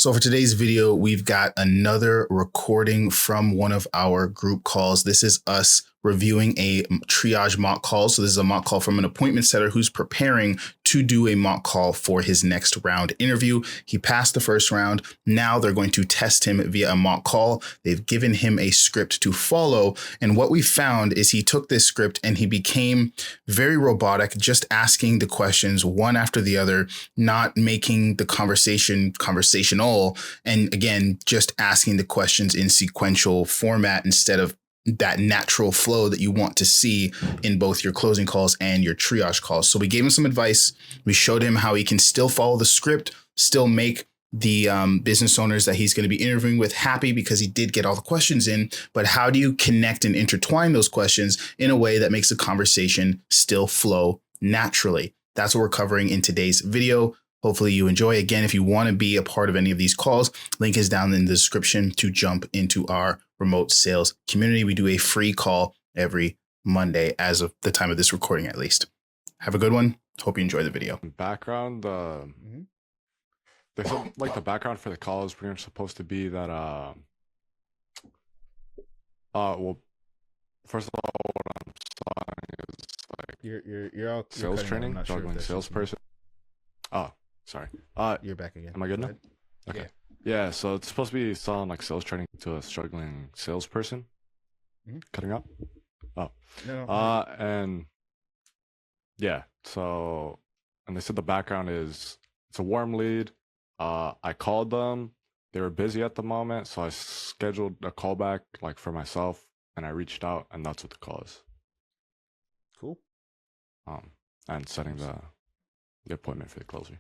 So for today's video, we've got another recording from one of our group calls. This is us reviewing a triage mock call. So this is a mock call from an appointment setter who's preparing to do a mock call for his next round interview. He passed the first round. Now they're going to test him via a mock call. They've given him a script to follow. And what we found is he took this script and he became very robotic, just asking the questions one after the other, not making the conversation conversational. And again, just asking the questions in sequential format instead of that natural flow that you want to see in both your closing calls and your triage calls. So we gave him some advice. We showed him how he can still follow the script, still make the business owners that he's going to be interviewing with happy because he did get all the questions in. But how do you connect and intertwine those questions in a way that makes the conversation still flow naturally? That's what we're covering in today's video. Hopefully you enjoy. Again, if you want to be a part of any of these calls, link is down in the description to jump into our remote sales community. We do a free call every Monday as of the time of this recording, at least. Have a good one. Hope you enjoy the video. Background, they said like the background for the call is pretty much supposed to be that well, first of all, what I'm saying is like you're all sales training, juggling salesperson. Oh, sorry. You're back again. Am I good now? Okay. Yeah, so it's supposed to be selling like sales training to a struggling salesperson. Cutting up. Oh. No. And yeah, so and they said the background is it's a warm lead. I called them. They were busy at the moment, so I scheduled a callback like for myself, and I reached out, and that's what the call is. Cool. And setting the appointment for the closer.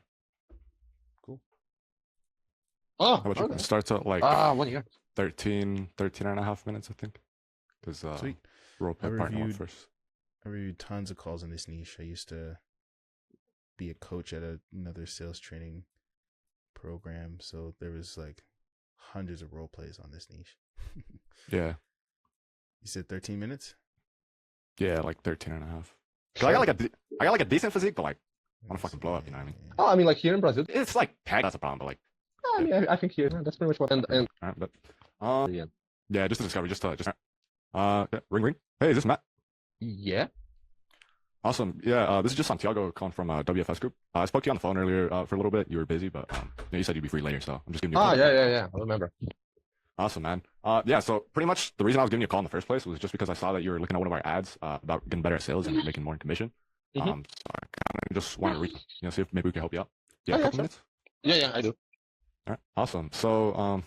Cool. Oh, how about you? It starts at like 13 and a half minutes, I think. Because sweet. Role play partner went first. I reviewed tons of calls in this niche. I used to be a coach at another sales training program, so there was like hundreds of role plays on this niche. Yeah. You said 13 minutes? Yeah, like 13 and a half. I got like a decent physique, but like I want to fucking blow up, you know what I mean? Oh, I mean, like here in Brazil, it's like tag. That's a problem, but like. I mean, I think here that's pretty much what. And all right, but yeah, just a discovery, just ring. Hey, is this Matt? Yeah. Awesome. Yeah, this is just Santiago calling from WFS Group. I spoke to you on the phone earlier for a little bit. You were busy, but you said you'd be free later, so I'm just giving you. Yeah. I remember. Awesome, man. Yeah, so pretty much the reason I was giving you a call in the first place was just because I saw that you were looking at one of our ads about getting better at sales and making more in commission. So I kind of just want to see if maybe we can help you out. Yeah, a couple minutes. Yeah, I do. All right, awesome. So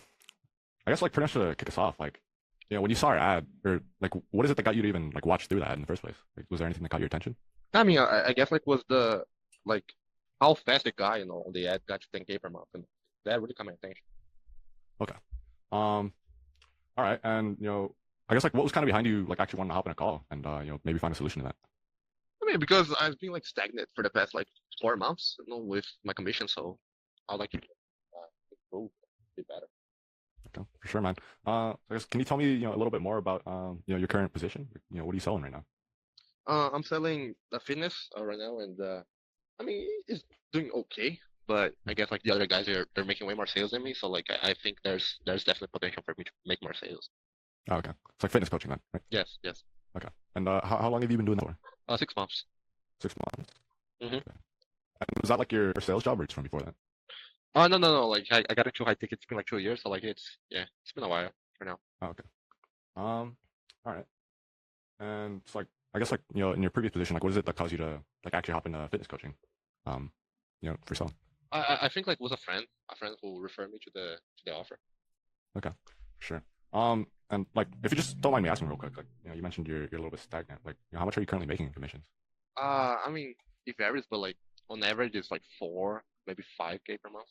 I guess like pretty much to kick us off, like when you saw our ad, or like what is it that got you to even like watch through that ad in the first place? Like, was there anything that caught your attention? I mean, I guess like was the like how fast the guy on the ad got to 10K per month, and that really caught my attention. Okay. All right, and I guess like what was kind of behind you like actually wanting to hop in a call and maybe find a solution to that? I mean, because I've been like stagnant for the past like 4 months, with my commission, so I'd like to improve a bit better. Okay, for sure, man. I guess can you tell me a little bit more about your current position? What are you selling right now? I'm selling the fitness right now, and I mean it's doing okay, but I guess like the other guys they're making way more sales than me, so like I think there's definitely potential for me to make more sales. Oh, okay, it's like fitness coaching then, right? Yes. Okay, and how long have you been doing that for? 6 months. 6 months. Okay. And was that like your sales job or just from before that? Oh no, like I got into high ticket. It's been like 2 years, so like it's been a while for now. Oh, okay. All right. And it's like I guess like in your previous position, like what is it that caused you to like actually hop into fitness coaching? For selling. I think like it was a friend who referred me to the offer. Okay, sure. And like if you just don't mind me asking real quick, like you mentioned you're a little bit stagnant. Like how much are you currently making in commissions? I mean it varies, but like on average it's like 4, maybe 5K per month.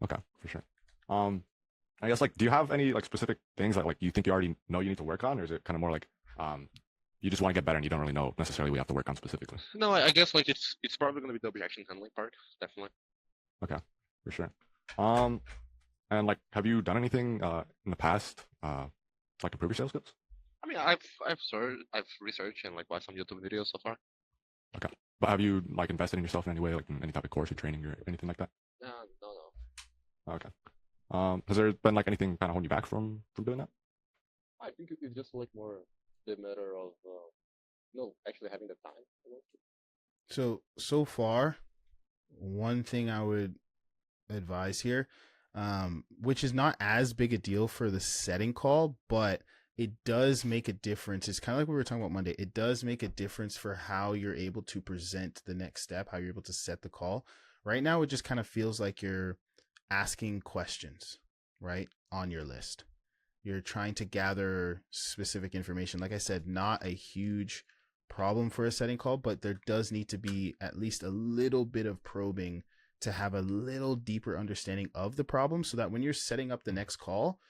Okay, for sure. I guess like do you have any like specific things that like you think you already know you need to work on, or is it kind of more like you just want to get better and you don't really know necessarily what you have to work on specifically? No, I guess like it's probably going to be the objection handling part, definitely. Okay, for sure. And like have you done anything in the past to like improve your sales skills? I mean I've researched and like watched some YouTube videos so far. Okay, but have you like invested in yourself in any way, like in any type of course or training or anything like that? No. Okay. Has there been like anything kind of holding you back from doing that? I think it's just like more the matter of actually having the time. So far, one thing I would advise here, which is not as big a deal for the setting call, but it does make a difference. It's kind of like we were talking about Monday. It does make a difference for how you're able to present the next step, how you're able to set the call. Right now, it just kind of feels like you're asking questions, right, on your list. You're trying to gather specific information. Like I said, not a huge problem for a setting call, but there does need to be at least a little bit of probing to have a little deeper understanding of the problem, so that when you're setting up the next call,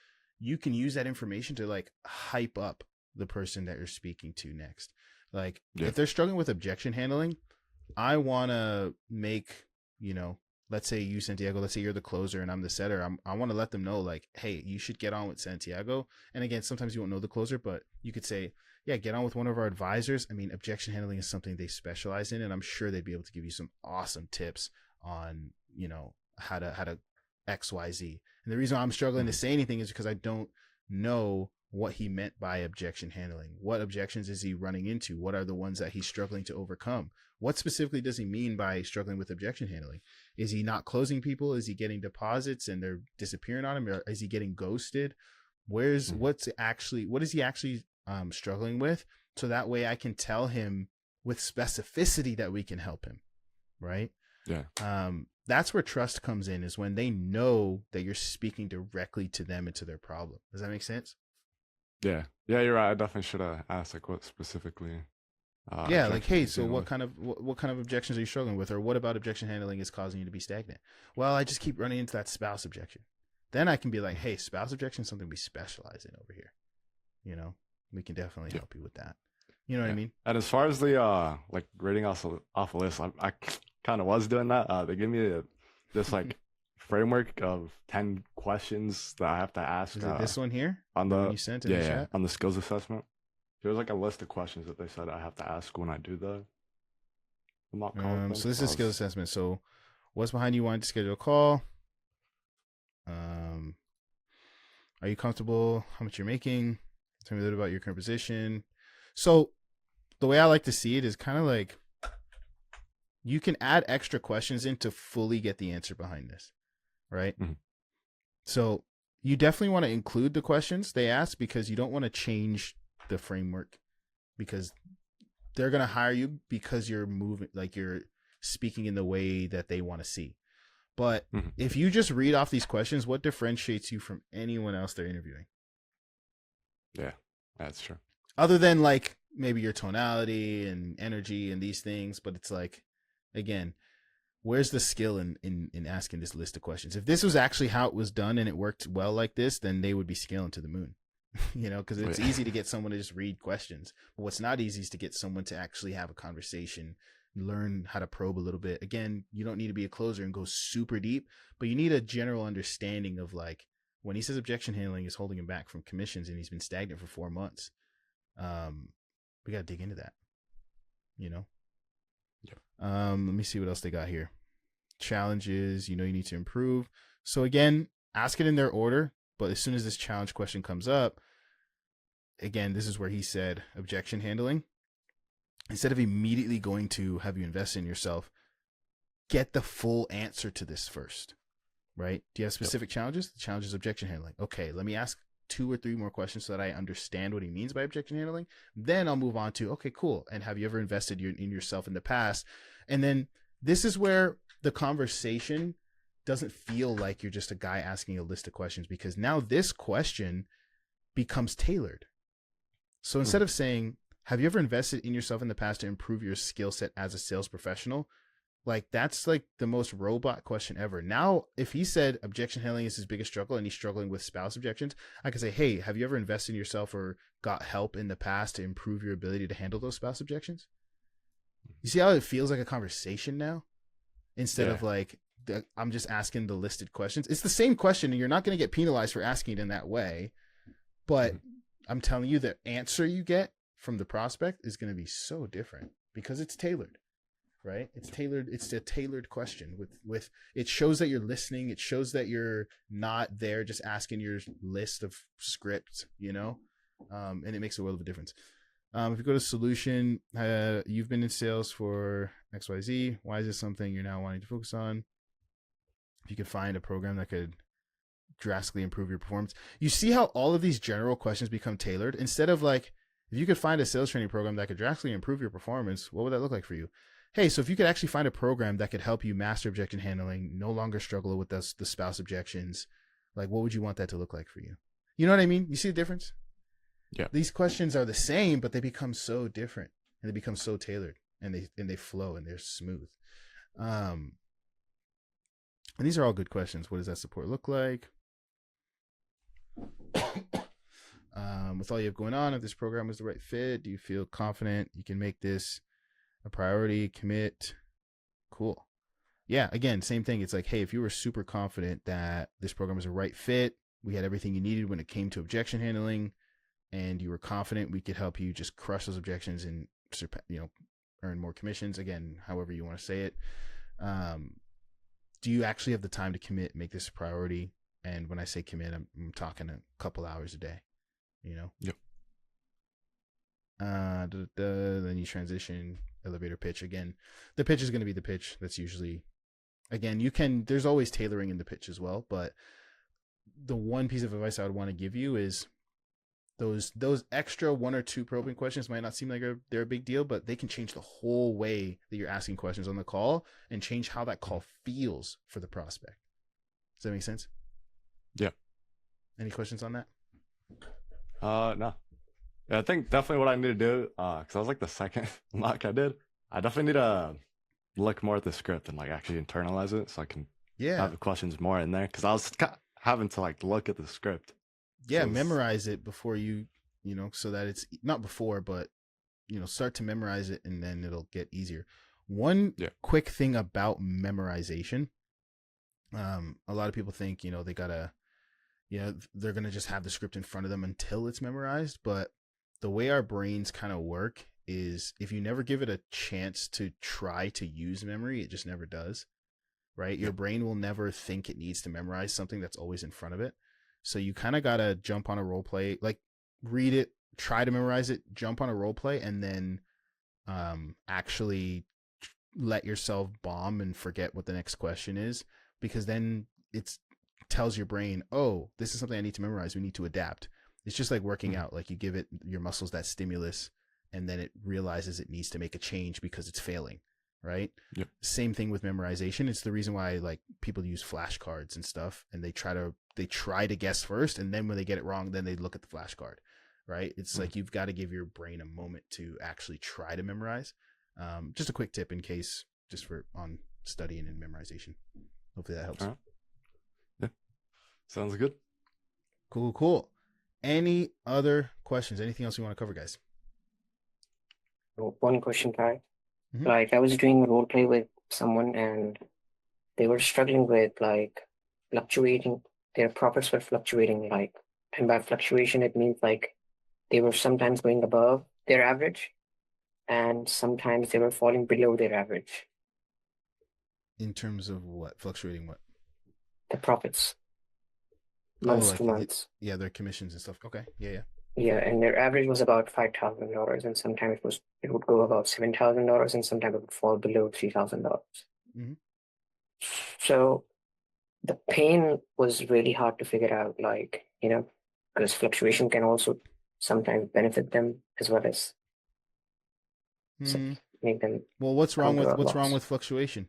you can use that information to like hype up the person that you're speaking to next. Like if they're struggling with objection handling, I want to make, let's say you, Santiago, let's say you're the closer and I'm the setter. I want to let them know like, hey, you should get on with Santiago. And again, sometimes you won't know the closer, but you could say, yeah, get on with one of our advisors. I mean, objection handling is something they specialize in, and I'm sure they'd be able to give you some awesome tips on, how to XYZ. And the reason I'm struggling to say anything is because I don't know what he meant by objection handling. What objections is he running into? What are the ones that he's struggling to overcome? What specifically does he mean by struggling with objection handling? Is he not closing people? Is he getting deposits and they're disappearing on him? Or is he getting ghosted? What is he actually struggling with? So that way I can tell him with specificity that we can help him. Right. Yeah. That's where trust comes in, is when they know that you're speaking directly to them and to their problem. Does that make sense? Yeah, you're right. I definitely should have asked like what specifically. Like, hey, so what kind of objections are you struggling with, or what about objection handling is causing you to be stagnant? Well, I just keep running into that spouse objection. Then I can be like, hey, spouse objection is something we specialize in over here. We can definitely help you with that. You know what I mean? And as far as the like rating off a list, I kind of was doing that. They give me this like framework of 10 questions that I have to ask. Is it this one here on the you sent in the chat? On the skills assessment? There's like a list of questions that they said I have to ask when I do the mock call. So this is skills assessment. So what's behind you wanting to schedule a call? Are you comfortable? How much you're making? Tell me a little about your current position. So the way I like to see it is kind of like, you can add extra questions in to fully get the answer behind this, right? Mm-hmm. So you definitely want to include the questions they ask, because you don't want to change the framework, because they're going to hire you because you're moving, like you're speaking in the way that they want to see. But if you just read off these questions, what differentiates you from anyone else they're interviewing? Yeah, that's true. Other than like maybe your tonality and energy and these things, but it's like, again, where's the skill in asking this list of questions? If this was actually how it was done and it worked well like this, then they would be scaling to the moon, because it's easy to get someone to just read questions. But what's not easy is to get someone to actually have a conversation, learn how to probe a little bit. Again, you don't need to be a closer and go super deep, but you need a general understanding of like, when he says objection handling is holding him back from commissions and he's been stagnant for 4 months, we got to dig into that, Let me see what else they got here. Challenges, you need to improve. So again, ask it in their order, but as soon as this challenge question comes up, again, this is where he said objection handling. Instead of immediately going to have you invest in yourself, get the full answer to this first, right? Do you have specific challenges? The challenge is objection handling. Okay, let me ask 2 or 3 more questions so that I understand what he means by objection handling. Then I'll move on to, okay, cool. And have you ever invested in yourself in the past? And then this is where the conversation doesn't feel like you're just a guy asking a list of questions, because now this question becomes tailored. So instead of saying, have you ever invested in yourself in the past to improve your skill set as a sales professional? Like, that's like the most robot question ever. Now, if he said objection handling is his biggest struggle and he's struggling with spouse objections, I could say, hey, have you ever invested in yourself or got help in the past to improve your ability to handle those spouse objections? You see how it feels like a conversation now? Instead of like, I'm just asking the listed questions. It's the same question and you're not going to get penalized for asking it in that way. But I'm telling you, the answer you get from the prospect is going to be so different because it's tailored. right? It's tailored. It's a tailored question with it shows that you're listening. It shows that you're not there just asking your list of scripts, and it makes a world of a difference. If you go to solution, you've been in sales for XYZ. Why is this something you're now wanting to focus on? If you could find a program that could drastically improve your performance. You see how all of these general questions become tailored? Instead of like, if you could find a sales training program that could drastically improve your performance, what would that look like for you? Hey, so if you could actually find a program that could help you master objection handling, no longer struggle with the spouse objections, like what would you want that to look like for you? You know what I mean? You see the difference? Yeah. These questions are the same, but they become so different and they become so tailored and they flow and they're smooth. And these are all good questions. What does that support look like? With all you have going on, if this program is the right fit, do you feel confident you can make this a priority? Commit. Cool. Yeah, again, same thing. It's like, hey, if you were super confident that this program is a right fit, we had everything you needed when it came to objection handling, and you were confident we could help you just crush those objections and earn more commissions, again, however you want to say it. Do you actually have the time to commit, make this a priority? And when I say commit, I'm talking a couple hours a day, Yep. Then you transition, elevator pitch. Again, the pitch is going to be the pitch. That's usually, again, there's always tailoring in the pitch as well. But the one piece of advice I would want to give you is those extra one or two probing questions might not seem like they're a big deal, but they can change the whole way that you're asking questions on the call and change how that call feels for the prospect. Does that make sense? Yeah. Any questions on that? No. Yeah, I think definitely what I need to do, because I was like the second mock I did, I definitely need to look more at the script and like actually internalize it so I can have the questions more in there. Because I was having to like look at the script. Yeah, so memorize it before so that it's not before, but start to memorize it and then it'll get easier. One quick thing about memorization. A lot of people think, they gotta, they're gonna just have the script in front of them until it's memorized. But the way our brains kind of work is if you never give it a chance to try to use memory, it just never does. Right? Your brain will never think it needs to memorize something that's always in front of it. So you kind of got to jump on a role play, like read it, try to memorize it, jump on a role play, and then actually let yourself bomb and forget what the next question is, because then it tells your brain, oh, this is something I need to memorize. We need to adapt. It's just like working out. Like you give it your muscles that stimulus and then it realizes it needs to make a change because it's failing. Right. Yep. Same thing with memorization. It's the reason why like people use flashcards and stuff, and they try to guess first, and then when they get it wrong, then they look at the flashcard. Right. It's like you've got to give your brain a moment to actually try to memorize. Just a quick tip in case, just for on studying and memorization. Hopefully that helps. Yeah. Sounds good. Cool. Any other questions? Anything else you want to cover, guys? One question, Kai. Mm-hmm. Like I was doing a role play with someone and they were struggling with like fluctuating. Their profits were fluctuating, like, and by fluctuation, it means like they were sometimes going above their average and sometimes they were falling below their average. In terms of what? Fluctuating what? The profits. Months to months. Their commissions and stuff. Okay. Yeah. Yeah, and their average was about $5,000, and sometimes it would go about $7,000, and sometimes it would fall below $3,000. Mm-hmm. So the pain was really hard to figure out, like, because fluctuation can also sometimes benefit them as well as make them. Well, what's wrong with fluctuation?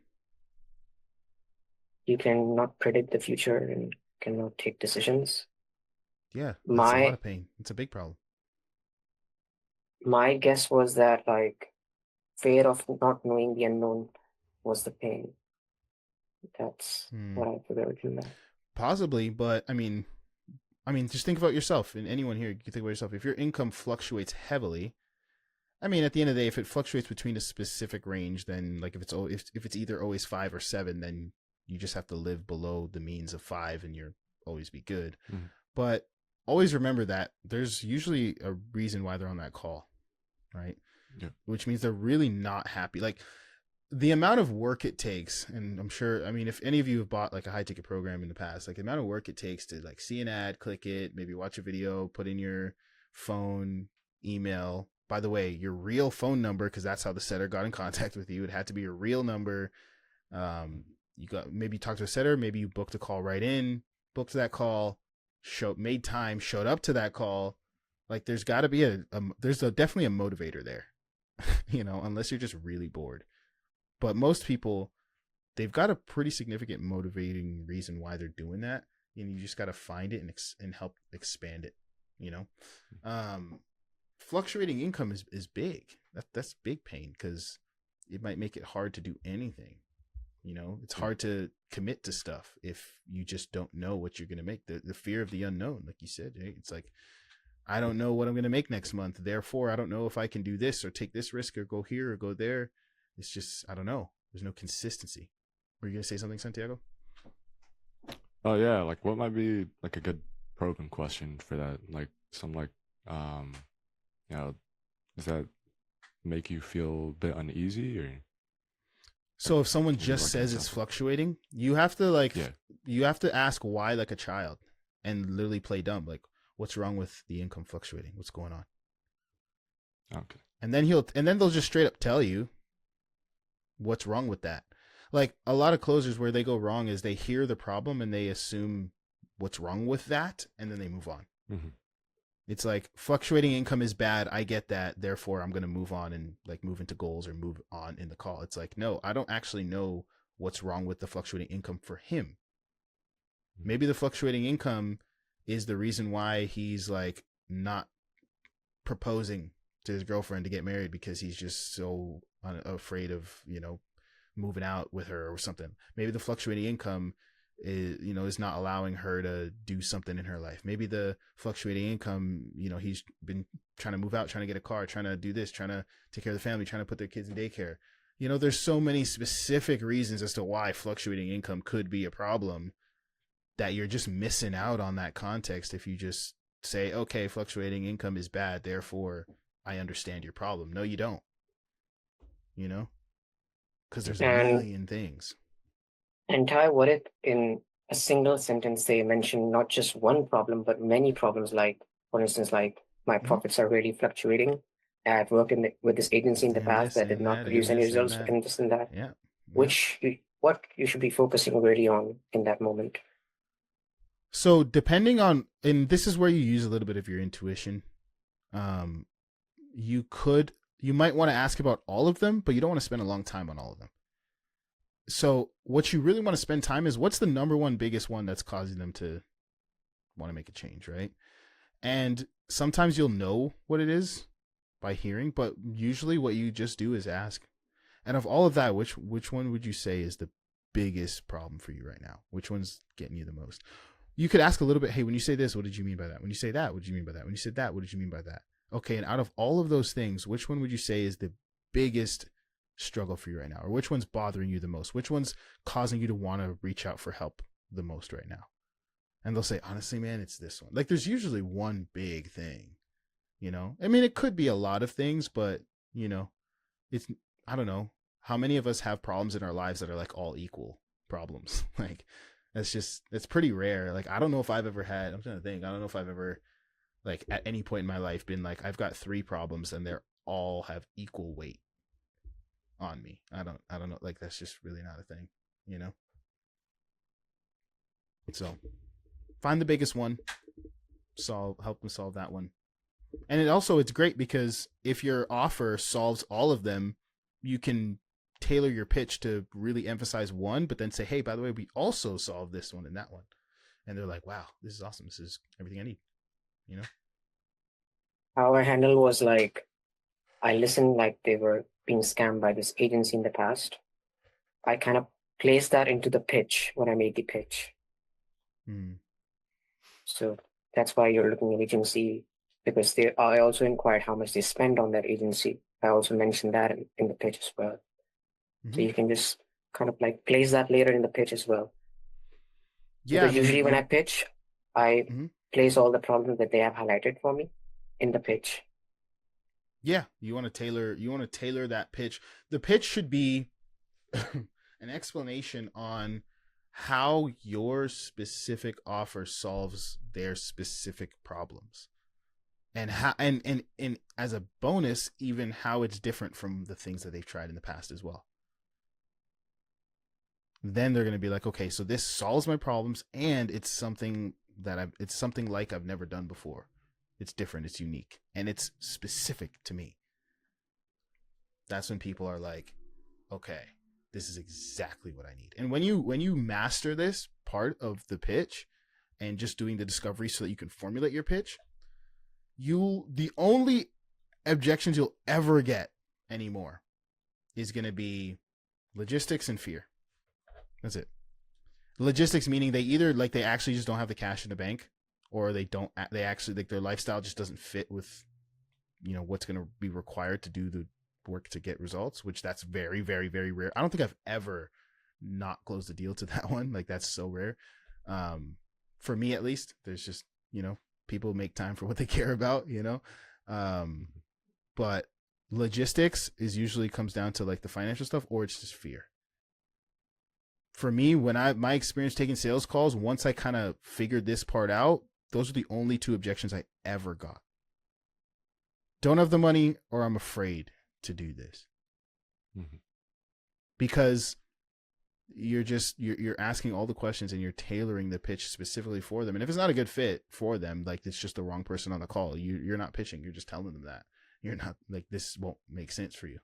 You cannot predict the future and cannot take decisions. Yeah, that's a lot of pain. It's a big problem. My guess was that like fear of not knowing the unknown was the pain. That's what I figured from that. Possibly, but I mean, just think about yourself, and anyone here, you can think about yourself. If your income fluctuates heavily, I mean, at the end of the day, if it fluctuates between a specific range, then like if it's either always 5 or 7, then you just have to live below the means of 5, and you'll always be good. Mm-hmm. But always remember that there's usually a reason why they're on that call, right? Yeah. Which means they're really not happy. Like the amount of work it takes, and I'm sure, I mean, if any of you have bought like a high ticket program in the past, like the amount of work it takes to like see an ad, click it, maybe watch a video, put in your phone, email. By the way, your real phone number, because that's how the setter got in contact with you. It had to be your real number. You got, maybe you talked to a setter, maybe you booked a call right in, booked that call, made time, showed up to that call. Like there's got to be definitely a motivator there, you know, unless you're just really bored. But most people, they've got a pretty significant motivating reason why they're doing that, and you just got to find it and help expand it, you know. Fluctuating income is big. That's big pain, because it might make it hard to do anything. You know, it's hard to commit to stuff if you just don't know what you're going to make. The fear of the unknown, like you said, right? It's like, I don't know what I'm going to make next month. Therefore, I don't know if I can do this or take this risk or go here or go there. It's just, I don't know. There's no consistency. Were you going to say something, Santiago? Oh yeah, like what might be like a good probing question for that? Like you know, does that make you feel a bit uneasy or? So if someone just says it's fluctuating, you have to you have to ask why like a child, and literally play dumb. Like, what's wrong with the income fluctuating? What's going on? Okay. And then they'll just straight up tell you what's wrong with that. Like a lot of closers, where they go wrong is they hear the problem and they assume what's wrong with that, and then they move on. Mm-hmm. It's like, fluctuating income is bad. I get that. Therefore, I'm going to move on and like move into goals or move on in the call. It's like, no, I don't actually know what's wrong with the fluctuating income for him. Maybe the fluctuating income is the reason why he's like not proposing to his girlfriend to get married, because he's just so afraid of, you know, moving out with her or something. Maybe the fluctuating income is, you know, is not allowing her to do something in her life. Maybe the fluctuating income, you know, he's been trying to move out, trying to get a car, trying to do this, trying to take care of the family, trying to put their kids in daycare. You know, there's so many specific reasons as to why fluctuating income could be a problem, that you're just missing out on that context if you just say, okay, fluctuating income is bad, therefore I understand your problem. No, you don't. You know, because there's a million things. And Ty, what if in a single sentence they mention not just one problem, but many problems? Like, for instance, like, my profits are really fluctuating. I've worked with this agency in the past that did not produce any results, and this and that. Yeah. What you should be focusing really on in that moment. So depending on, and this is where you use a little bit of your intuition. You might want to ask about all of them, but you don't want to spend a long time on all of them. So what you really want to spend time is, what's the number one biggest one that's causing them to want to make a change, right? And sometimes you'll know what it is by hearing, but usually what you just do is ask. And of all of that, which one would you say is the biggest problem for you right now? Which one's getting you the most? You could ask a little bit, hey, when you say this, what did you mean by that? When you say that, what did you mean by that? When you said that, what did you mean by that? Okay, and out of all of those things, which one would you say is the biggest struggle for you right now? Or which one's bothering you the most? Which one's causing you to want to reach out for help the most right now? And they'll say, honestly, man, it's this one. Like, there's usually one big thing, you know? I mean, it could be a lot of things, but, you know, it's, I don't know. How many of us have problems in our lives that are like all equal problems? Like, it's pretty rare. Like, I don't know if I've ever had, I'm trying to think, I don't know if I've ever, like, at any point in my life been like, I've got 3 problems and they're all have equal weight on me. I don't know. Like, that's just really not a thing, you know? So find the biggest one, help them solve that one. And it's great because if your offer solves all of them, you can tailor your pitch to really emphasize one, but then say, hey, by the way, we also solve this one and that one. And they're like, wow, this is awesome. This is everything I need, you know? How I handled was like, I listened like they were being scammed by this agency in the past. I kind of placed that into the pitch when I made the pitch. So that's why you're looking at agency, because I also inquired how much they spend on that agency. I also mentioned that in the pitch as well. So you can just kind of like place that later in the pitch as well. Yeah. Because usually when I pitch, I place all the problems that they have highlighted for me in the pitch. Yeah, you want to tailor that pitch. The pitch should be an explanation on how your specific offer solves their specific problems, and how and as a bonus, even how it's different from the things that they've tried in the past as well. Then they're going to be like, okay, so this solves my problems, and it's something like I've never done before. It's different, it's unique, and it's specific to me. That's when people are like, okay, this is exactly what I need. And when you master this part of the pitch and just doing the discovery so that you can formulate your pitch, the only objections you'll ever get anymore is going to be logistics and fear. That's it. Logistics meaning they actually just don't have the cash in the bank, or they actually like their lifestyle just doesn't fit with, what's going to be required to do the work to get results, which that's very, very, very rare. I don't think I've ever not closed a deal to that one. Like, that's so rare. For me, at least, there's just, people make time for what they care about, but logistics is usually comes down to like the financial stuff, or it's just fear. For me, when my experience taking sales calls, once I kind of figured this part out, those are the only two objections I ever got. Don't have the money, or I'm afraid to do this. Mm-hmm. Because you're asking all the questions and you're tailoring the pitch specifically for them. And if it's not a good fit for them, like it's just the wrong person on the call, you're not pitching. You're just telling them that you're not, like, this won't make sense for you,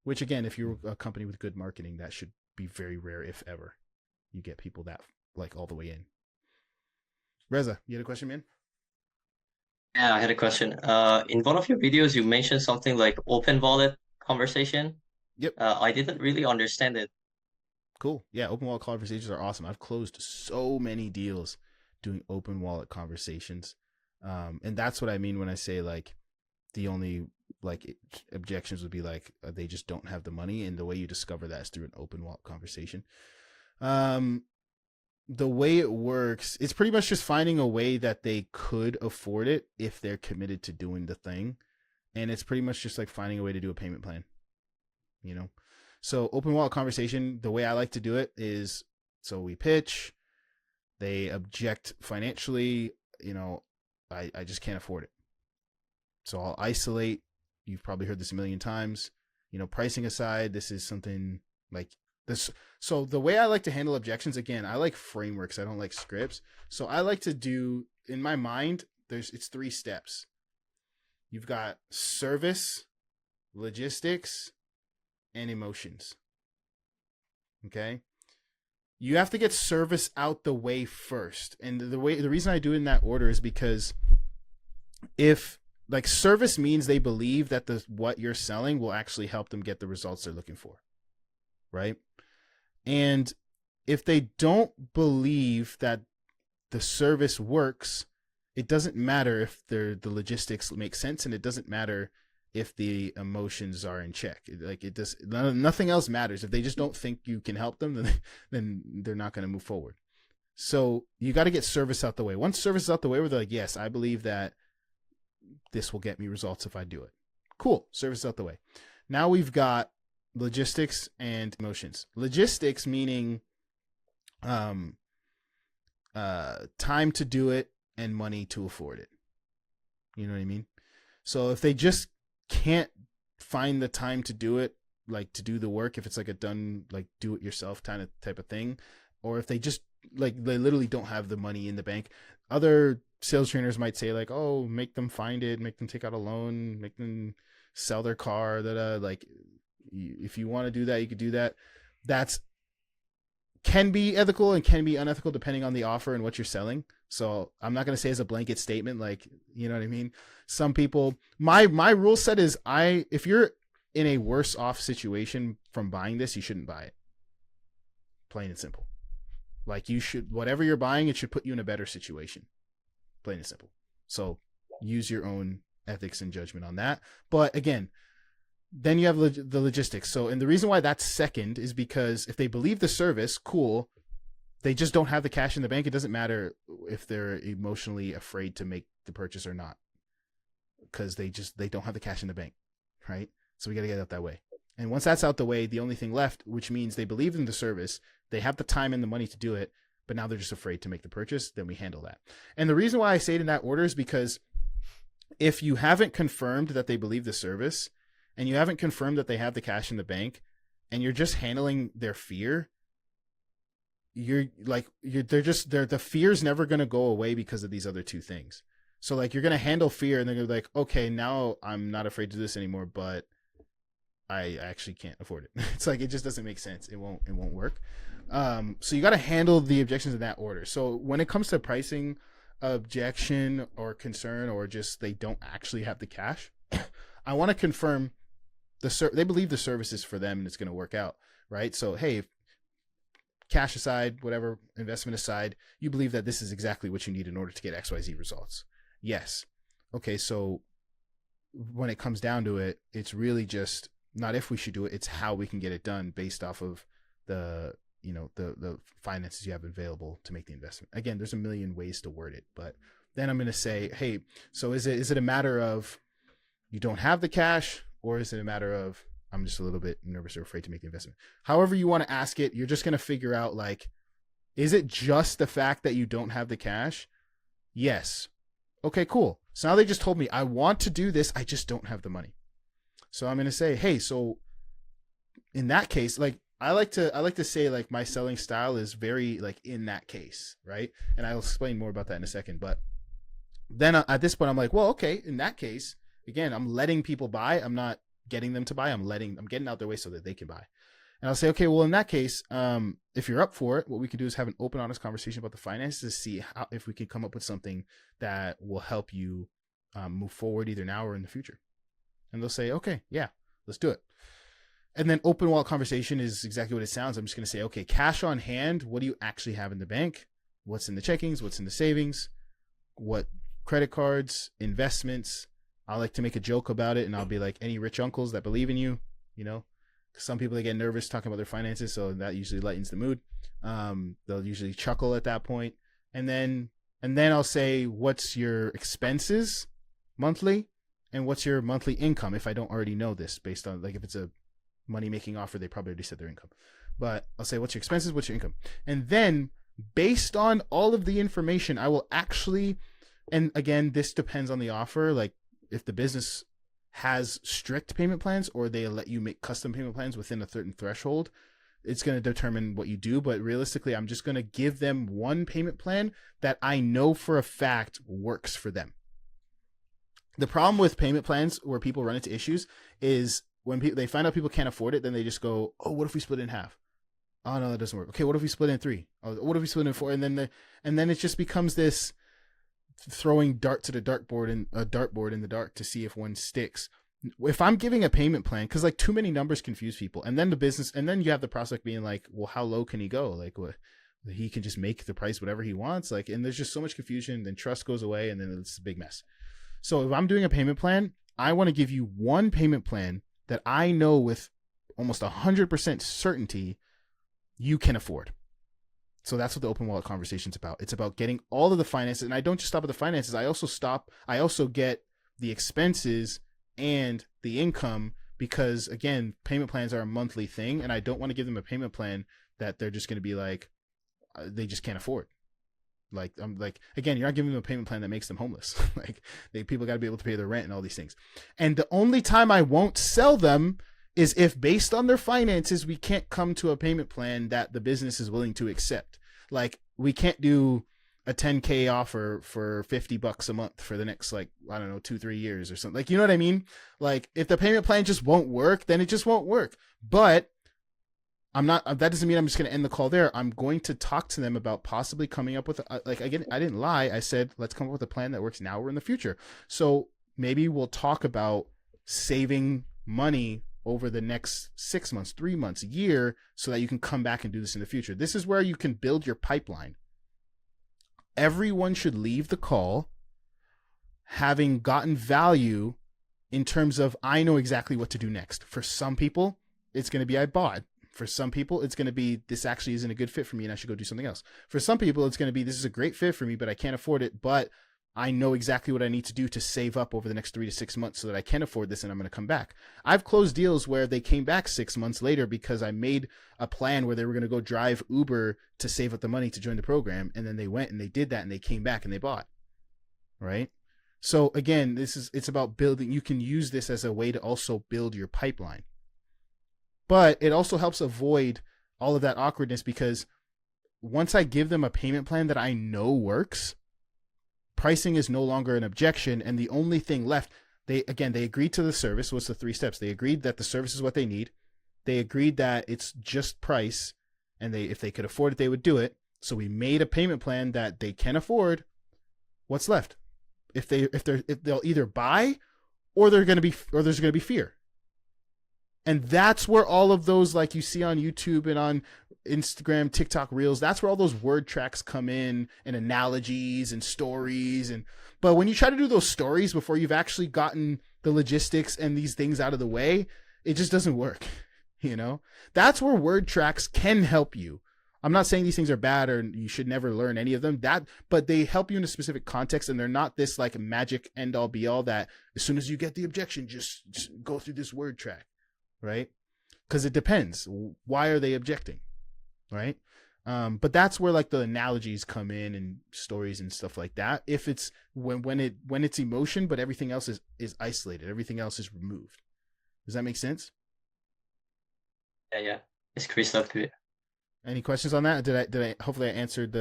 which again, if you're a company with good marketing, that should be very rare, if ever you get people that like all the way in. Reza, you had a question, man? Yeah, I had a question. In one of your videos, you mentioned something like open wallet conversation. Yep. I didn't really understand it. Cool. Yeah, open wallet conversations are awesome. I've closed so many deals doing open wallet conversations. And that's what I mean when I say like the only like objections would be like they just don't have the money, and the way you discover that is through an open wallet conversation. The way it works, it's pretty much just finding a way that they could afford it if they're committed to doing the thing. And it's pretty much just like finding a way to do a payment plan, So open wallet conversation, the way I like to do it is, so we pitch, they object financially, I just can't afford it. So I'll isolate. You've probably heard this a million times, pricing aside, this is something like this. So the way I like to handle objections, again, I like frameworks. I don't like scripts. So I like to do, in my mind, it's 3 steps. You've got service, logistics, and emotions. Okay. You have to get service out the way first. And the reason I do it in that order is because if like service means they believe that what you're selling will actually help them get the results they're looking for. Right. And if they don't believe that the service works, it doesn't matter if the logistics make sense, and it doesn't matter if the emotions are in check. Like, it does, nothing else matters. If they just don't think you can help them, then they're not going to move forward. So you got to get service out the way. Once service is out the way, where they're like, yes, I believe that this will get me results if I do it. Cool. Service out the way. Now we've got logistics and emotions. Logistics meaning time to do it and money to afford it. You know what I mean? So if they just can't find the time to do it, like to do the work, if it's like a done, like do it yourself type of thing, or if they just like, they literally don't have the money in the bank, other sales trainers might say like, oh, make them find it, make them take out a loan, make them sell their car, like if you want to do that, you could do that. That's can be ethical and can be unethical depending on the offer and what you're selling. So I'm not going to say as a blanket statement, like, you know what I mean? Some people, my rule set is if you're in a worse off situation from buying this, you shouldn't buy it. Plain and simple. Like, you should, whatever you're buying, it should put you in a better situation. Plain and simple. So use your own ethics and judgment on that. But again, then you have the logistics. So, and the reason why that's second is because if they believe the service, cool. They just don't have the cash in the bank. It doesn't matter if they're emotionally afraid to make the purchase or not, because they don't have the cash in the bank, right? So we got to get out that way. And once that's out the way, the only thing left, which means they believe in the service, they have the time and the money to do it, but now they're just afraid to make the purchase, then we handle that. And the reason why I say it in that order is because if you haven't confirmed that they believe the service and you haven't confirmed that they have the cash in the bank and you're just handling their fear, the fear's never going to go away because of these other two things. So like you're going to handle fear and then you're like, okay, now I'm not afraid to do this anymore, but I actually can't afford it. It's like, it just doesn't make sense. It won't work. So you got to handle the objections in that order. So when it comes to pricing objection or concern, or just they don't actually have the cash, I want to confirm they believe the service is for them and it's going to work out, right? So, hey, cash aside, whatever, investment aside, you believe that this is exactly what you need in order to get XYZ results. Yes. Okay. So when it comes down to it, it's really just not if we should do it, it's how we can get it done based off of the finances you have available to make the investment. Again, there's a million ways to word it, but then I'm going to say, hey, so is it a matter of you don't have the cash, or is it a matter of I'm just a little bit nervous or afraid to make the investment? However you want to ask it, you're just going to figure out, like, is it just the fact that you don't have the cash? Yes. Okay, cool. So now they just told me I want to do this, I just don't have the money. So I'm going to say, hey, so in that case, like, I like to say, like, my selling style is very, like, in that case, right? And I'll explain more about that in a second. But then at this point, I'm like, well, okay, in that case, again, I'm letting people buy. I'm not getting them to buy. I'm getting out their way so that they can buy. And I'll say, okay, well, in that case, if you're up for it, what we could do is have an open, honest conversation about the finances to see if we can come up with something that will help you move forward either now or in the future. And they'll say, okay, yeah, let's do it. And then open wallet conversation is exactly what it sounds. I'm just going to say, okay, cash on hand. What do you actually have in the bank? What's in the checkings? What's in the savings? What credit cards, investments? I like to make a joke about it, and I'll be like, any rich uncles that believe in you, you know, 'cause some people, they get nervous talking about their finances. So that usually lightens the mood. They'll usually chuckle at that point. And then I'll say, what's your expenses monthly? And what's your monthly income? If I don't already know this, based on, like, if it's a money making offer, they probably already said their income. But I'll say, what's your expenses? What's your income? And then based on all of the information, I will actually, and again, this depends on the offer. Like, if the business has strict payment plans, or they let you make custom payment plans within a certain threshold, it's going to determine what you do. But realistically, I'm just going to give them one payment plan that I know for a fact works for them. The problem with payment plans where people run into issues is when they find out people can't afford it, then they just go, oh, what if we split it in half? Oh, no, that doesn't work. Okay, what if we split it in 3? Oh, what if we split it in 4? And then it just becomes this throwing darts at a dartboard in the dark to see if one sticks. If I'm giving a payment plan, because, like, too many numbers confuse people, and then you have the prospect being like, well, how low can he go? Like, what? He can just make the price whatever he wants. Like, and there's just so much confusion. Then trust goes away, and then it's a big mess. So if I'm doing a payment plan, I want to give you one payment plan that I know with almost 100% certainty you can afford. So that's what the open wallet conversation is about. It's about getting all of the finances. And I don't just stop at the finances. I also get the expenses and the income, because, again, payment plans are a monthly thing. And I don't want to give them a payment plan that they're just going to be like, they just can't afford. Like, I'm like, again, you're not giving them a payment plan that makes them homeless. Like, people got to be able to pay their rent and all these things. And the only time I won't sell them is if, based on their finances, we can't come to a payment plan that the business is willing to accept. Like, we can't do a 10K offer for $50 a month for the next, like, I don't know, 2-3 years or something. Like, you know what I mean? Like, if the payment plan just won't work, then it just won't work. But that doesn't mean I'm just going to end the call there. I'm going to talk to them about possibly coming up with, again, I didn't lie. I said, let's come up with a plan that works now or in the future. So maybe we'll talk about saving money over the next 6 months, 3 months, a year, so that you can come back and do this in the future. This is where you can build your pipeline. Everyone should leave the call having gotten value in terms of, I know exactly what to do next. For some people, it's going to be, I bought. For some people, it's going to be, this actually isn't a good fit for me and I should go do something else. For some people, it's going to be, this is a great fit for me, but I can't afford it. But I know exactly what I need to do to save up over the next 3 to 6 months so that I can afford this and I'm going to come back. I've closed deals where they came back 6 months later because I made a plan where they were going to go drive Uber to save up the money to join the program. And then they went and they did that and they came back and they bought. Right? So again, it's about building. You can use this as a way to also build your pipeline. But it also helps avoid all of that awkwardness because once I give them a payment plan that I know works, pricing is no longer an objection, and the only thing left, they agreed to the service. What's the 3 steps? They agreed that the service is what they need. They agreed that it's just price, and if they could afford it, they would do it. So we made a payment plan that they can afford. What's left? If they'll either buy, or there's going to be fear. And that's where all of those, like you see on YouTube and on Instagram, TikTok Reels, that's where all those word tracks come in and analogies and stories. But when you try to do those stories before you've actually gotten the logistics and these things out of the way, it just doesn't work. You know, that's where word tracks can help you. I'm not saying these things are bad or you should never learn any of them, but they help you in a specific context, and they're not this like magic end all be all that as soon as you get the objection, just go through this word track. Right? Because it depends. Why are they objecting? Right? But that's where like the analogies come in and stories and stuff like that. If it's when it's emotion, but everything else is isolated. Everything else is removed. Does that make sense? Yeah. It's crystal clear. Any questions on that? Did I hopefully I answered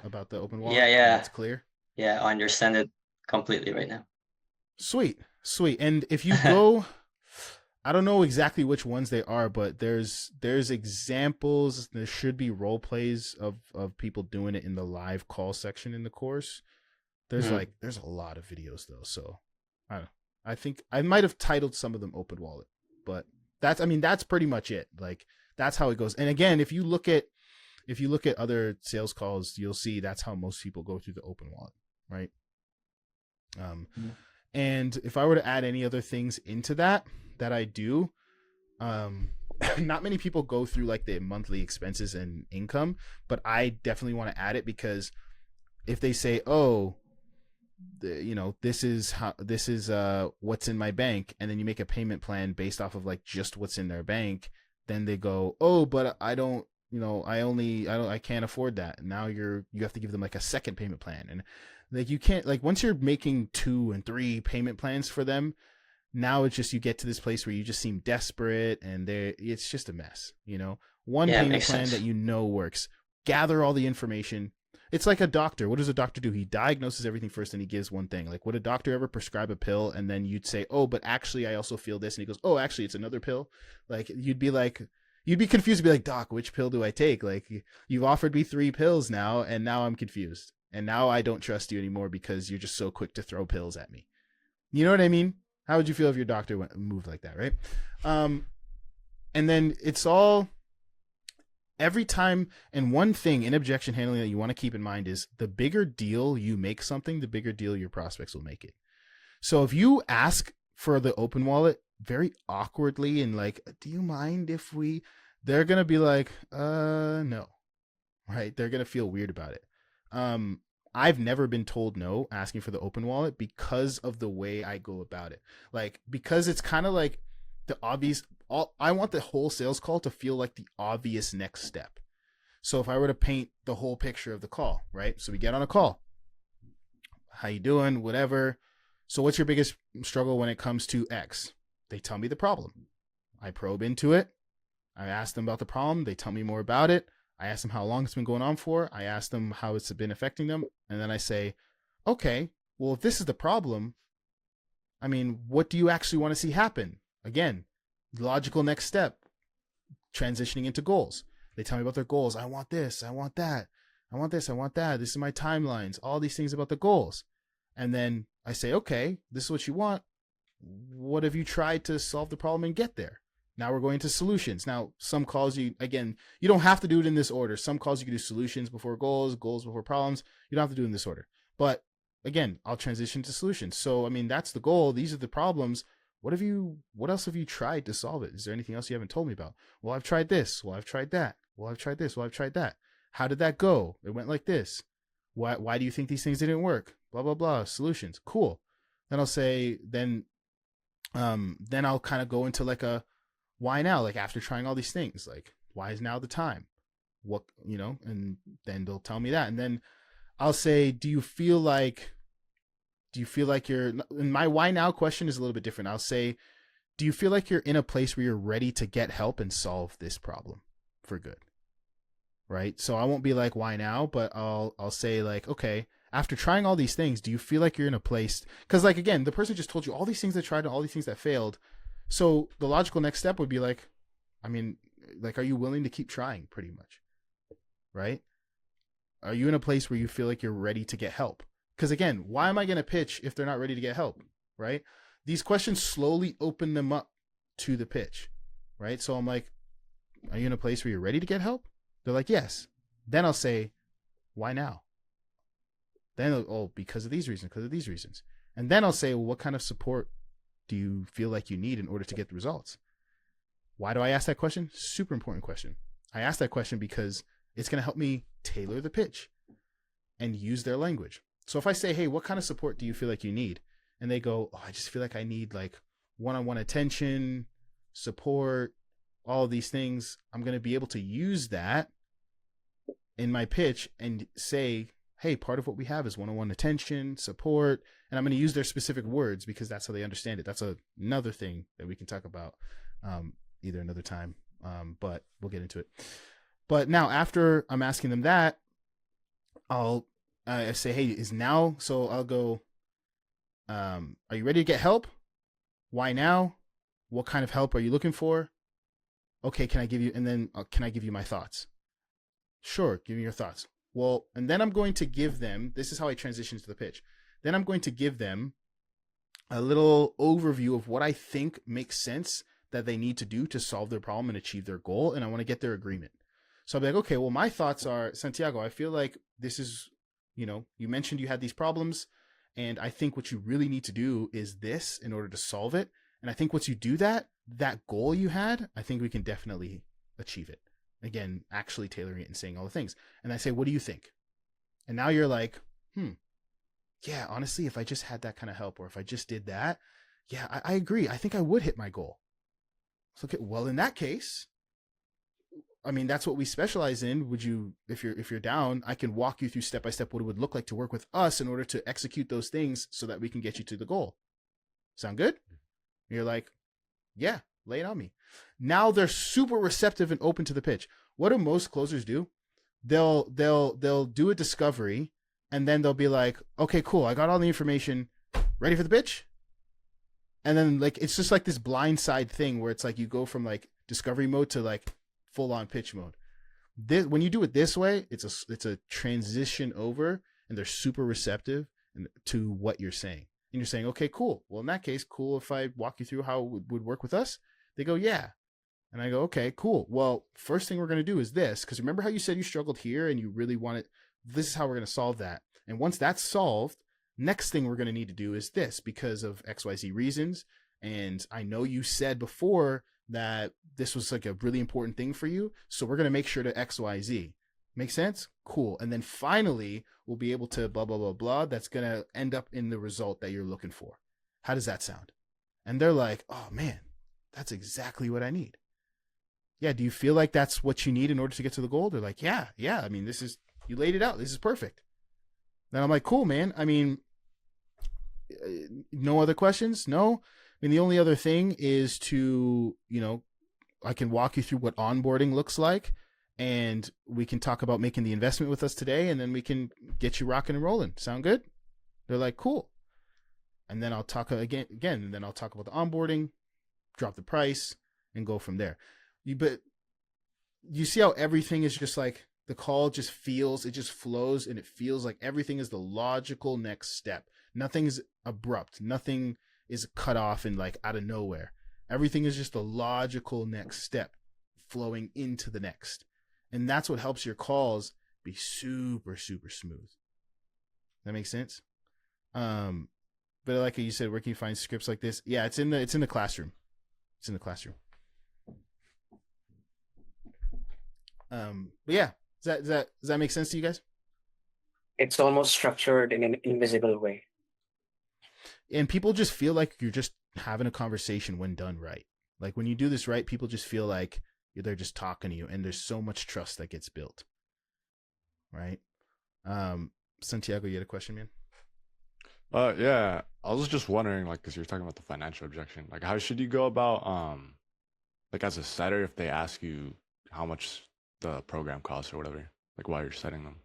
about the open wallet? Yeah. It's clear. Yeah, I understand it completely right now. Sweet. And if you go, I don't know exactly which ones they are, but there's examples. There should be role plays of people doing it in the live call section in the course. There's a lot of videos though, so I don't know. I think I might have titled some of them Open Wallet, but that's pretty much it. Like that's how it goes. And again, if you look at other sales calls, you'll see that's how most people go through the Open Wallet, right? And if I were to add any other things into that I do, not many people go through like the monthly expenses and income, but I definitely want to add it because if they say, this is what's in my bank, and then you make a payment plan based off of like just what's in their bank, then they go, but I can't afford that. And now you have to give them like a second payment plan, and like you can't, like once you're making 2 and 3 payment plans for them, now it's just you get to this place where you just seem desperate and it's just a mess, you know. One payment plan that you know works. Gather all the information. It's like a doctor. What does a doctor do? He diagnoses everything first and he gives one thing. Like, would a doctor ever prescribe a pill and then you'd say, but actually I also feel this, and he goes, actually it's another pill? Like you'd be confused, be like, doc, which pill do I take? Like you've offered me 3 pills now, and now I'm confused. And now I don't trust you anymore because you're just so quick to throw pills at me. You know what I mean? How would you feel if your doctor moved like that, right? And then it's all every time. And one thing in objection handling that you want to keep in mind is the bigger deal you make something, the bigger deal your prospects will make it. So if you ask for the Open Wallet very awkwardly and like, do you mind if they're going to be like, no, right? They're going to feel weird about it. I've never been told no asking for the Open Wallet because of the way I go about it. Like, because it's kind of like the obvious, I want the whole sales call to feel like the obvious next step. So if I were to paint the whole picture of the call, right? So we get on a call. How you doing? Whatever. So what's your biggest struggle when it comes to X? They tell me the problem. I probe into it. I ask them about the problem. They tell me more about it. I ask them how long it's been going on for. I ask them how it's been affecting them. And then I say, okay, well, if this is the problem, I mean, what do you actually want to see happen? Again, logical next step, transitioning into goals. They tell me about their goals. I want this. I want that. I want this. I want that. This is my timelines. All these things about the goals. And then I say, okay, this is what you want. What have you tried to solve the problem and get there? Now we're going to solutions. Now, some calls you don't have to do it in this order. Some calls you can do solutions before goals, goals before problems. You don't have to do it in this order. But again, I'll transition to solutions. So, I mean, that's the goal. These are the problems. What else have you tried to solve it? Is there anything else you haven't told me about? Well, I've tried this. Well, I've tried that. Well, I've tried this. Well, I've tried that. How did that go? It went like this. Why do you think these things didn't work? Blah, blah, blah. Solutions. Cool. Then I'll say, then I'll kind of go into like a why now? Like after trying all these things, like why is now the time? What, and then they'll tell me that. And then I'll say, do you feel like you're, and my why now question is a little bit different. I'll say, do you feel like you're in a place where you're ready to get help and solve this problem for good? Right? So I won't be like, why now? But I'll say like, okay, after trying all these things, do you feel like you're in a place? Because like, again, the person just told you all these things that tried and all these things that failed. So the logical next step would be like, I mean, like, are you willing to keep trying pretty much? Right? Are you in a place where you feel like you're ready to get help? Because again, why am I going to pitch if they're not ready to get help? Right? These questions slowly open them up to the pitch. Right? So I'm like, are you in a place where you're ready to get help? They're like, yes. Then I'll say, why now? Then, because of these reasons, And then I'll say, well, what kind of support do you feel like you need in order to get the results? Why do I ask that question? Super important question. I ask that question because it's going to help me tailor the pitch and use their language. So if I say, hey, what kind of support do you feel like you need? And they go, I just feel like I need like one-on-one attention, support, all of these things. I'm going to be able to use that in my pitch and say, hey, part of what we have is one-on-one attention, support, and I'm going to use their specific words because that's how they understand it. That's another thing that we can talk about either another time, but we'll get into it. But now after I'm asking them that, I'll say, hey, is now, so I'll go, are you ready to get help? Why now? What kind of help are you looking for? Okay, can I give you, and then can I give you my thoughts? Sure, give me your thoughts. Well, and then I'm going to give them, this is how I transition to the pitch. Then I'm going to give them a little overview of what I think makes sense that they need to do to solve their problem and achieve their goal. And I want to get their agreement. So I'll be like, okay, well, my thoughts are, Santiago, I feel like this is, you mentioned you had these problems. And I think what you really need to do is this in order to solve it. And I think once you do that goal you had, I think we can definitely achieve it. Again, actually tailoring it and saying all the things. And I say, what do you think? And now you're like, yeah, honestly, if I just had that kind of help or if I just did that, yeah, I agree. I think I would hit my goal. So, okay, well, in that case, I mean, that's what we specialize in. Would you, if you're down, I can walk you through step by step what it would look like to work with us in order to execute those things so that we can get you to the goal. Sound good? And you're like, yeah, lay it on me. Now they're super receptive and open to the pitch. What do most closers do? They'll do a discovery and then they'll be like, okay, cool. I got all the information. Ready for the pitch? And then like, it's just like this blindside thing where it's like, you go from like discovery mode to like full on pitch mode. When you do it this way, it's a transition over and they're super receptive to what you're saying. And you're saying, okay, cool. Well, in that case, cool. If I walk you through how it would work with us, they go, yeah. And I go, okay, cool. Well, first thing we're going to do is this, because remember how you said you struggled here and you really wanted, this is how we're going to solve that. And once that's solved, next thing we're going to need to do is this because of XYZ reasons. And I know you said before that this was like a really important thing for you. So we're going to make sure to XYZ. Make sense? Cool. And then finally, we'll be able to blah, blah, blah, blah. That's going to end up in the result that you're looking for. How does that sound? And they're like, oh man, that's exactly what I need. Yeah. Do you feel like that's what you need in order to get to the goal? They're like, yeah. I mean, you laid it out. This is perfect. Then I'm like, cool, man. I mean, no other questions? No. I mean, the only other thing is to, I can walk you through what onboarding looks like and we can talk about making the investment with us today and then we can get you rocking and rolling. Sound good? They're like, cool. And then I'll talk again, and then I'll talk about the onboarding, drop the price and go from there. But you see how everything is just like the call just feels, it just flows and it feels like everything is the logical next step. Nothing's abrupt. Nothing is cut off and like out of nowhere. Everything is just a logical next step flowing into the next. And that's what helps your calls be super, super smooth. That makes sense? But like you said, where can you find scripts like this? Yeah, it's in the classroom. It's in the classroom. But yeah, does that make sense to you guys? It's almost structured in an invisible way. And people just feel like you're just having a conversation when done right. Like when you do this right, people just feel like they're just talking to you, and there's so much trust that gets built. Right? Santiago, you had a question, man? Yeah, I was just wondering, like, because you're talking about the financial objection, like, how should you go about, like, as a setter, if they ask you how much the program costs or whatever, like, while you're setting them?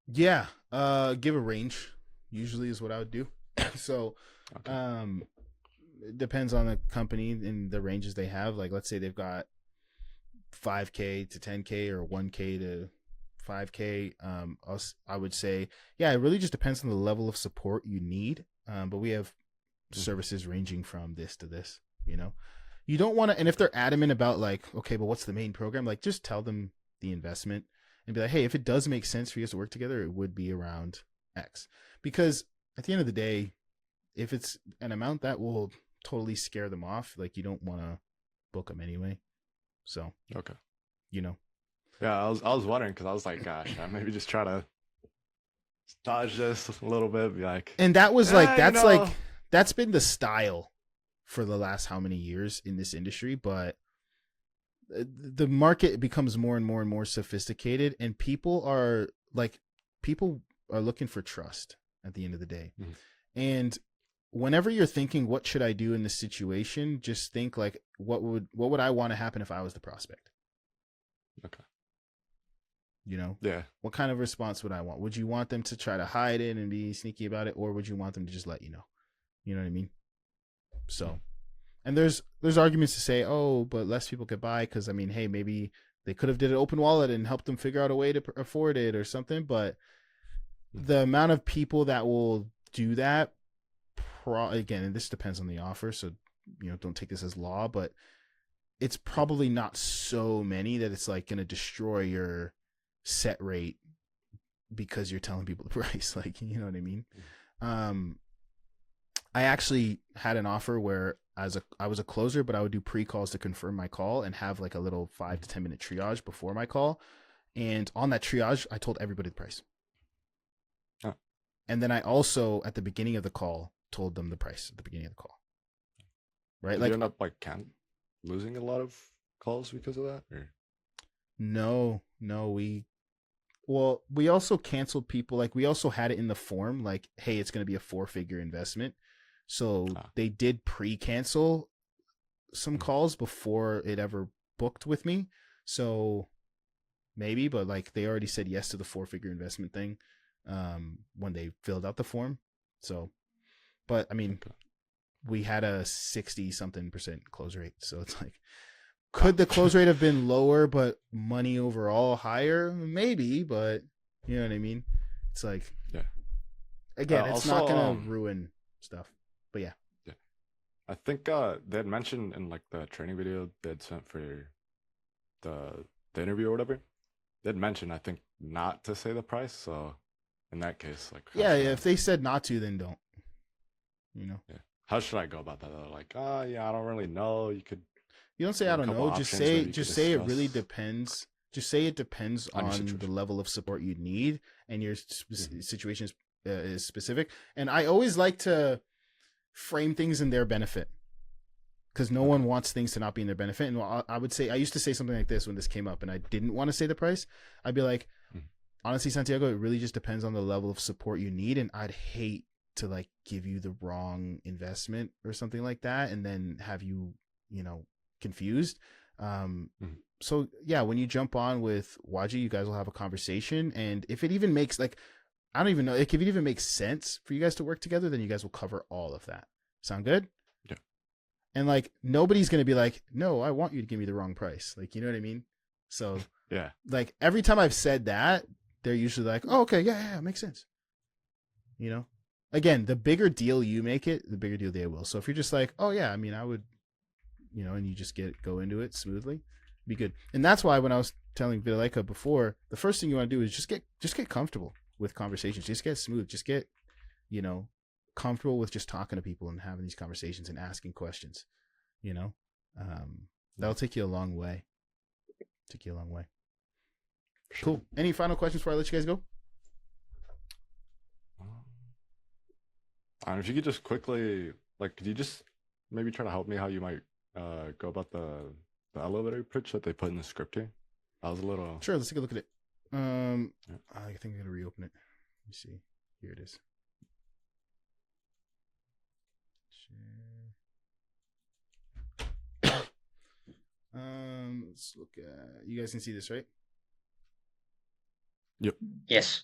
Yeah, give a range. Usually is what I would do. So, Okay. it depends on the company and the ranges they have. Like, let's say they've got 5K to 10K or 1K to 5K. I would say, yeah, it really just depends on the level of support you need. But we have services ranging from this to this, you know. You don't want to, and if they're adamant about like, okay, but what's the main program? Like, just tell them the investment and be like, hey, if it does make sense for you guys to work together, it would be around X. Because at the end of the day, if it's an amount that will totally scare them off, like you don't want to book them anyway. So, Okay. you know. Yeah, I was wondering because I was like, gosh, I maybe just try to dodge this a little bit, be like, and that was like, that's you know. like, that's been the style for the last how many years in this industry, but the market becomes more and more and more sophisticated, and people are looking for trust at the end of the day. Mhm. And whenever you're thinking, what should I do in this situation? Just think like, what would I want to happen if I was the prospect? Okay. You know? Yeah. What kind of response would I want? Would you want them to try to hide it and be sneaky about it? Or would you want them to just let you know? You know what I mean? So, and there's arguments to say, oh, but less people could buy because, I mean, hey, maybe they could have did an open wallet and helped them figure out a way to afford it or something. But the amount of people that will do that, again, and this depends on the offer, so, you know, don't take this as law, but it's probably not so many that it's like going to destroy your set rate because you're telling people the price. Like, you know what I mean? I actually had an offer where I was a closer, but I would do pre-calls to confirm my call and have like a little 5 to 10 minute triage before my call. And on that triage, I told everybody the price. Oh. And then I also, at the beginning of the call, told them the price at the beginning of the call. Right? Did like, you end up like losing a lot of calls because of that? Or? No, we also canceled people. Like, we also had it in the form, like, hey, it's going to be a 4-figure investment. So they did pre-cancel some calls before it ever booked with me. So maybe, but like they already said yes to the 4-figure investment thing when they filled out the form. So, but I mean, we had a 60-something% close rate. So it's like, could the close rate have been lower, but money overall higher? Maybe, but you know what I mean? It's like, yeah. Again, it's also, not going to ruin stuff, but yeah. Yeah. I think they had mentioned in like the training video they had sent for the interview or whatever, they'd mentioned, I think, not to say the price. So in that case, like, yeah, if they said not to, then don't, you know? Yeah. How should I go about that though? Like, yeah, I don't really know. You don't say I don't know. Just say it really depends. Just say it depends on the level of support you need, and your situation is specific. And I always like to frame things in their benefit, because no one wants things to not be in their benefit. And I would say, I used to say something like this when this came up and I didn't want to say the price. I'd be like, honestly, Santiago, it really just depends on the level of support you need. And I'd hate to like give you the wrong investment or something like that and then have you, you know, confused. So yeah, when you jump on with Waji, you guys will have a conversation. And if it even makes like, I don't even know, if it even makes sense for you guys to work together, then you guys will cover all of that. Sound good? Yeah. And like, nobody's going to be like, no, I want you to give me the wrong price. Like, you know what I mean? So yeah, like every time I've said that, they're usually like, oh, okay. Yeah. Makes sense. You know, again, the bigger deal you make it, the bigger deal they will. So if you're just like, oh yeah, I mean, I would, you know, and you just go into it smoothly, be good. And that's why when I was telling Vitaleka before, the first thing you want to do is just get comfortable with conversations. Just get smooth. Just get, you know, comfortable with just talking to people and having these conversations and asking questions, you know. That'll take you a long way. Cool. Any final questions before I let you guys go? If you could just quickly, like, could you just maybe try to help me how you might go about the elevator pitch that they put in the script here? I was a little. Sure, let's take a look at it. Yeah. I think I'm gonna reopen it. Let me see. Here it is. Share. Let's look at. You guys can see this, right? Yep. Yes.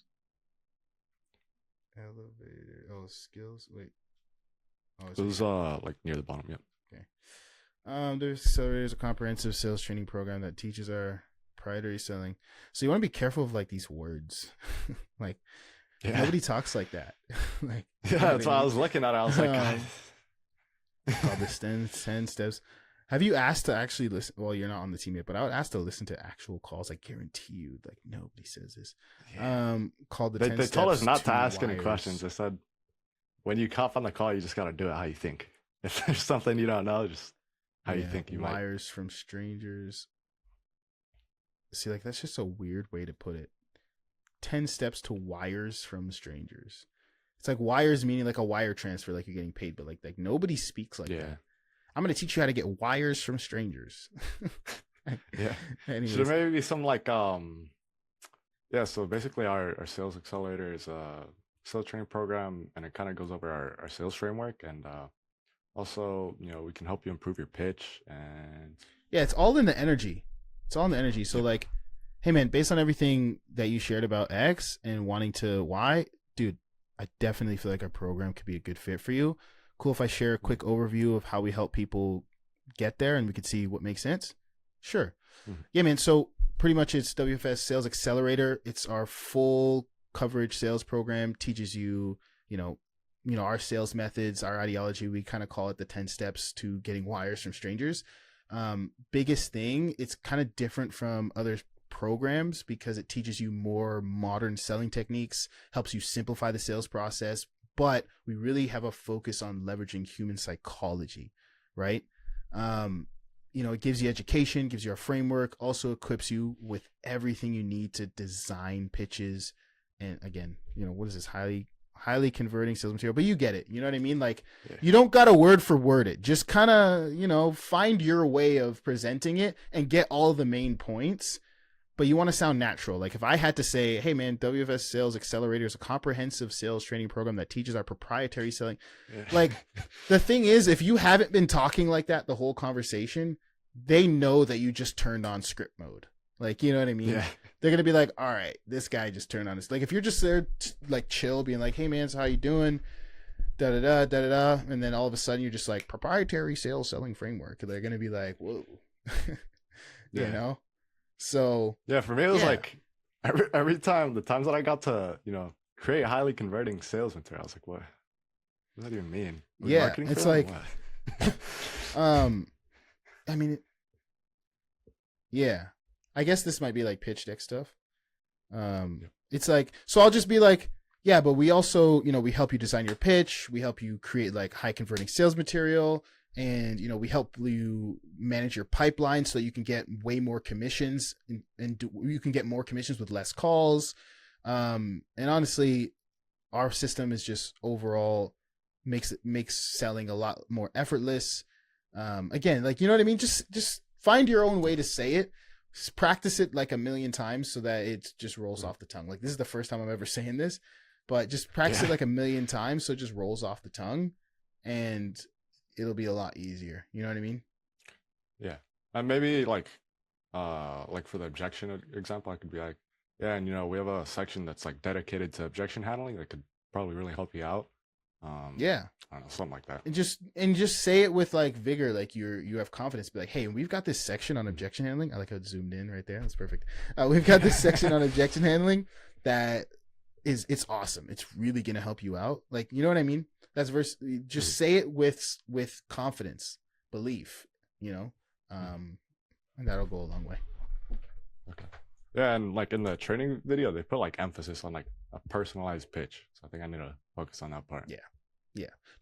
Elevator. Oh, skills. Wait. Oh, It was like near the bottom. Yep. There's Accelerators, a comprehensive sales training program that teaches our proprietary selling. So you want to be careful of like these words. Like nobody talks like that. Like that's why I was looking at it. I was like, called the 10 steps. Have you asked to actually listen? Well, you're not on the team yet, but I would ask to listen to actual calls. I guarantee you, like nobody says this. Called the 10 they steps told us not to ask any wires. questions. They said when you hop on the call, you just got to do it how you think. If there's something you don't know, just how you think you might. Wires from strangers. See, like that's just a weird way to put it. 10 steps to wires from strangers. It's like wires meaning like a wire transfer, like you're getting paid, but like nobody speaks like that. I'm gonna teach you how to get wires from strangers. Yeah. Anyways. Should there maybe be some like so basically our sales accelerator is a sales training program, and it kind of goes over our sales framework, and also we can help you improve your pitch, and it's all in the energy. It's all in the energy. So like, hey man, based on everything that you shared about X and wanting to Y, dude, I definitely feel like our program could be a good fit for you. Cool if I share a quick overview of how we help people get there and we could see what makes sense? Sure. Mm-hmm. Yeah, man. So pretty much it's WFS Sales Accelerator. It's our full coverage sales program, teaches you, our sales methods, our ideology. We kind of call it the 10 steps to getting wires from strangers. Biggest thing, it's kind of different from other programs because it teaches you more modern selling techniques, helps you simplify the sales process, but we really have a focus on leveraging human psychology, right? It gives you education, gives you a framework, also equips you with everything you need to design pitches. And again, what is this? Highly converting sales material, but you get it. You know what I mean? Like you don't got to word for word it. Just kind of, find your way of presenting it and get all the main points. But you want to sound natural. Like if I had to say, hey man, WFS Sales Accelerator is a comprehensive sales training program that teaches our proprietary selling. Yeah. Like the thing is, if you haven't been talking like that the whole conversation, they know that you just turned on script mode. Like, you know what I mean? Yeah. They're going to be like, all right, this guy just turned on this. Like if you're just there like chill, being like, hey man, so how you doing? Da-da-da, da-da-da. And then all of a sudden you're just like proprietary sales selling framework. They're going to be like, whoa, So yeah, for me it was like every time the times that I got to create highly converting sales material, I was like, what does that even mean? It's like I mean, I guess this might be like pitch deck stuff. It's like, so I'll just be like, yeah, but we also we help you design your pitch, we help you create like high converting sales material. And, we help you manage your pipeline so that you can get way more commissions and you can get more commissions with less calls. And honestly, our system is just overall makes selling a lot more effortless. Again, like, you know what I mean? Just find your own way to say it. Just practice it like a million times so that it just rolls off the tongue. Like this is the first time I'm ever saying this, but just practice it like a million times so it just rolls off the tongue. And it'll be a lot easier. You know what I mean? Yeah. And maybe like for the objection example, I could be like, yeah, and we have a section that's like dedicated to objection handling that could probably really help you out. I don't know, something like that. And just say it with like vigor, like you have confidence. Be like, hey, we've got this section on objection handling. I like how it zoomed in right there. That's perfect. We've got this section on objection handling that it's awesome. It's really gonna help you out. Like, you know what I mean? That's just say it with confidence, belief, and that'll go a long way. Okay. Yeah, and like in the training video, they put like emphasis on like a personalized pitch. So I think I need to focus on that part. Yeah.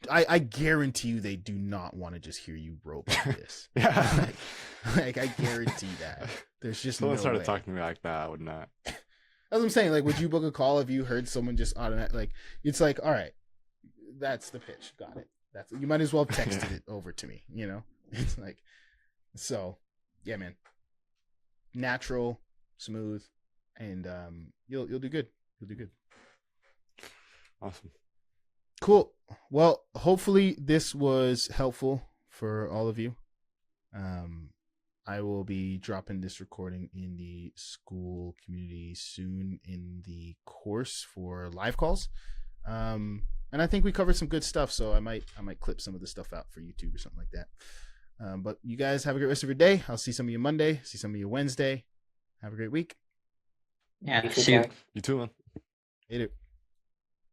I guarantee you they do not want to just hear you rope on this. Yeah. like I guarantee that. There's just someone no started way. talking to me like that, I would not. That's what I'm saying. Like, would you book a call if you heard someone just automatic? Like, it's like, all right, That's the pitch. Got it. That's you might as well have texted it over to me. You know, it's like so. Yeah, man. Natural, smooth, and you'll do good. You'll do good. Awesome. Cool. Well, hopefully this was helpful for all of you. I will be dropping this recording in the school community soon in the course for live calls. And I think we covered some good stuff, so I might clip some of the stuff out for YouTube or something like that. But you guys have a great rest of your day. I'll see some of you Monday, see some of you Wednesday. Have a great week. Yeah, see you. You too, man. Later.